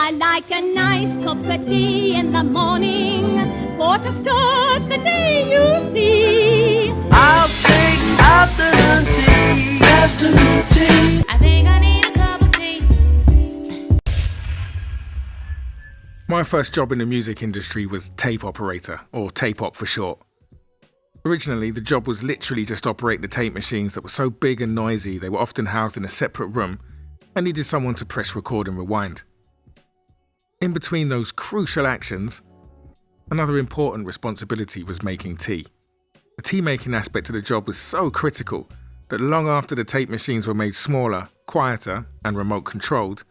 I like a nice cup of tea in the morning, for to start the day, you see. I'll take afternoon tea. Afternoon tea. I think I need a cup of tea. My first job in the music industry was tape operator, or tape op for short. Originally, the job was literally just operate the tape machines that were so big and noisy they were often housed in a separate room and needed someone to press record and rewind. In between those crucial actions, another important responsibility was making tea. The tea-making aspect of the job was so critical that long after the tape machines were made smaller, quieter, and remote-controlled,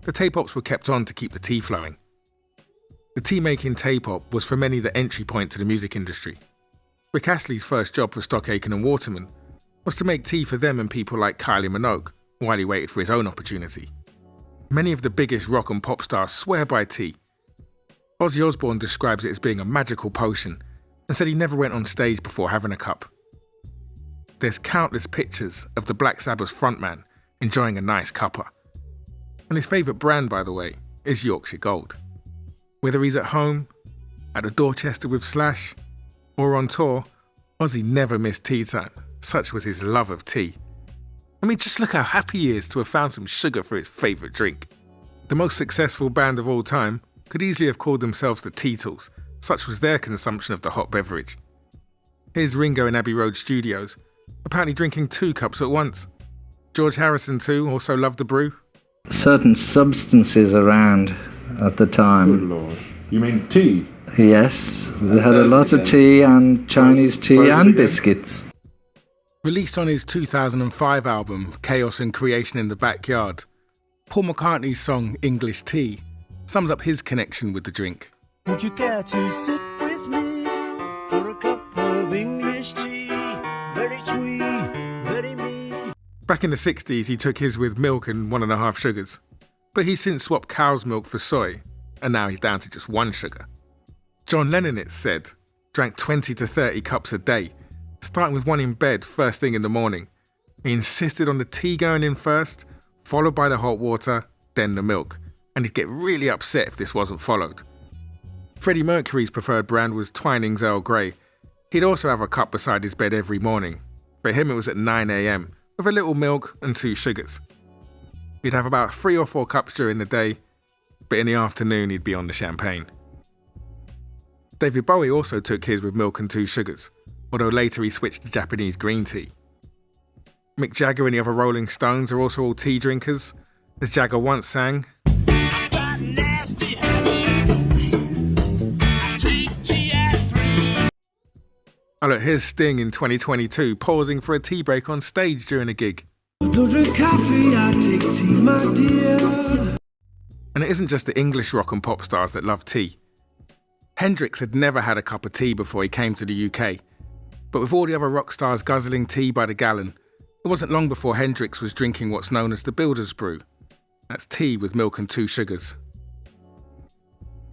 the tape ops were kept on to keep the tea flowing. The tea-making tape op was for many the entry point to the music industry. Rick Astley's first job for Stock Aitken and Waterman was to make tea for them and people like Kylie Minogue while he waited for his own opportunity. Many of the biggest rock and pop stars swear by tea. Ozzy Osbourne describes it as being a magical potion and said he never went on stage before having a cup. There's countless pictures of the Black Sabbath frontman enjoying a nice cuppa. And his favourite brand, by the way, is Yorkshire Gold. Whether he's at home, at the Dorchester with Slash, or on tour, Ozzy never missed tea time. Such was his love of tea. I mean, just look how happy he is to have found some sugar for his favourite drink. The most successful band of all time could easily have called themselves the Teetles, such was their consumption of the hot beverage. Here's Ringo in Abbey Road Studios, apparently drinking 2 cups at once. George Harrison too also loved the brew. Certain substances around at the time. Good Lord. You mean tea? Yes, we had a lot of tea and Chinese tea and biscuits. Released on his 2005 album, Chaos and Creation in the Backyard, Paul McCartney's song English Tea sums up his connection with the drink. Would you care to sit with me for a cup of English tea? Very sweet, very mean. Back in the 60s, he took his with milk and 1.5 sugars. But he's since swapped cow's milk for soy, and now he's down to just 1 sugar. John Lennon, it's said, drank 20 to 30 cups a day, starting with 1 in bed first thing in the morning. He insisted on the tea going in first, followed by the hot water, then the milk, and he'd get really upset if this wasn't followed. Freddie Mercury's preferred brand was Twinings Earl Grey. He'd also have a cup beside his bed every morning. For him it was at 9 a.m, with a little milk and 2 sugars. He'd have about 3 or 4 cups during the day, but in the afternoon he'd be on the champagne. David Bowie also took his with milk and 2 sugars, although later he switched to Japanese green tea. Mick Jagger and the other Rolling Stones are also all tea drinkers, as Jagger once sang, oh look, here's Sting in 2022 pausing for a tea break on stage during a gig. Don't drink coffee, I take tea, my dear. And it isn't just the English rock and pop stars that love tea. Hendrix had never had a cup of tea before he came to the UK, but with all the other rock stars guzzling tea by the gallon, it wasn't long before Hendrix was drinking what's known as the Builder's Brew. That's tea with milk and 2 sugars.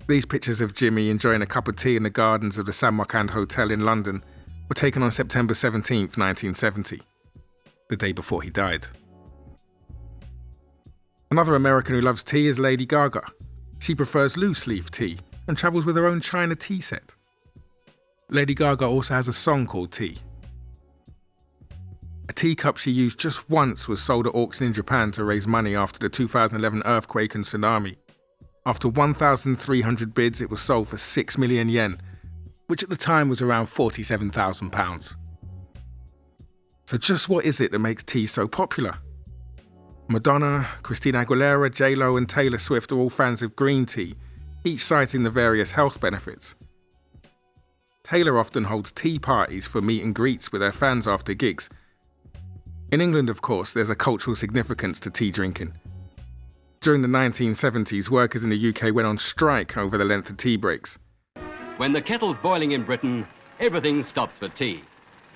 These pictures of Jimmy enjoying a cup of tea in the gardens of the Samarkand Hotel in London were taken on September 17th, 1970, the day before he died. Another American who loves tea is Lady Gaga. She prefers loose-leaf tea and travels with her own China tea set. Lady Gaga also has a song called Tea. A teacup she used just once was sold at auction in Japan to raise money after the 2011 earthquake and tsunami. After 1,300 bids, it was sold for 6 million yen, which at the time was around £47,000. So just what is it that makes tea so popular? Madonna, Christina Aguilera, J-Lo and Taylor Swift are all fans of green tea, each citing the various health benefits. Taylor often holds tea parties for meet and greets with her fans after gigs. In England, of course, there's a cultural significance to tea drinking. During the 1970s, workers in the UK went on strike over the length of tea breaks. When the kettle's boiling in Britain, everything stops for tea.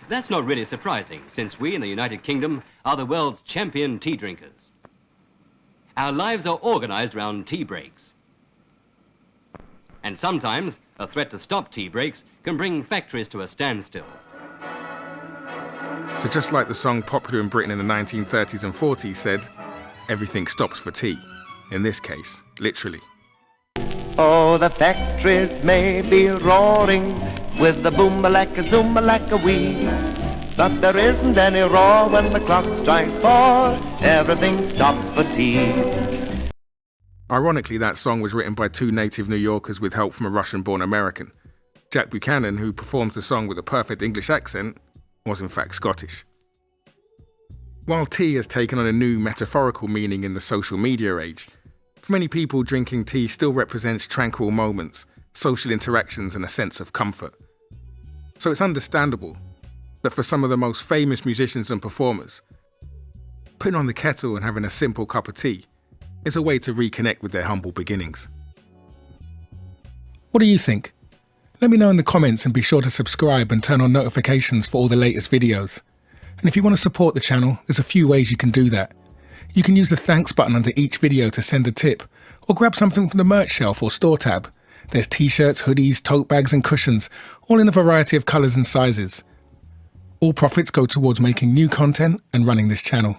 That's not really surprising, since we in the United Kingdom are the world's champion tea drinkers. Our lives are organised around tea breaks. And sometimes a threat to stop tea breaks can bring factories to a standstill. So just like the song popular in Britain in the 1930s and 40s said, everything stops for tea. In this case, literally. Oh, the factories may be roaring with the boom-a-lacka, zoom-a-lacka wee, but there isn't any roar when the clock strikes 4. Everything stops for tea. Ironically, that song was written by 2 native New Yorkers with help from a Russian-born American. Jack Buchanan, who performs the song with a perfect English accent, was in fact Scottish. While tea has taken on a new metaphorical meaning in the social media age, for many people drinking tea still represents tranquil moments, social interactions and a sense of comfort. So it's understandable that for some of the most famous musicians and performers, putting on the kettle and having a simple cup of tea is a way to reconnect with their humble beginnings. What do you think? Let me know in the comments and be sure to subscribe and turn on notifications for all the latest videos. And if you want to support the channel, there's a few ways you can do that. You can use the thanks button under each video to send a tip, or grab something from the merch shelf or store tab. There's t-shirts, hoodies, tote bags and cushions, all in a variety of colours and sizes. All profits go towards making new content and running this channel.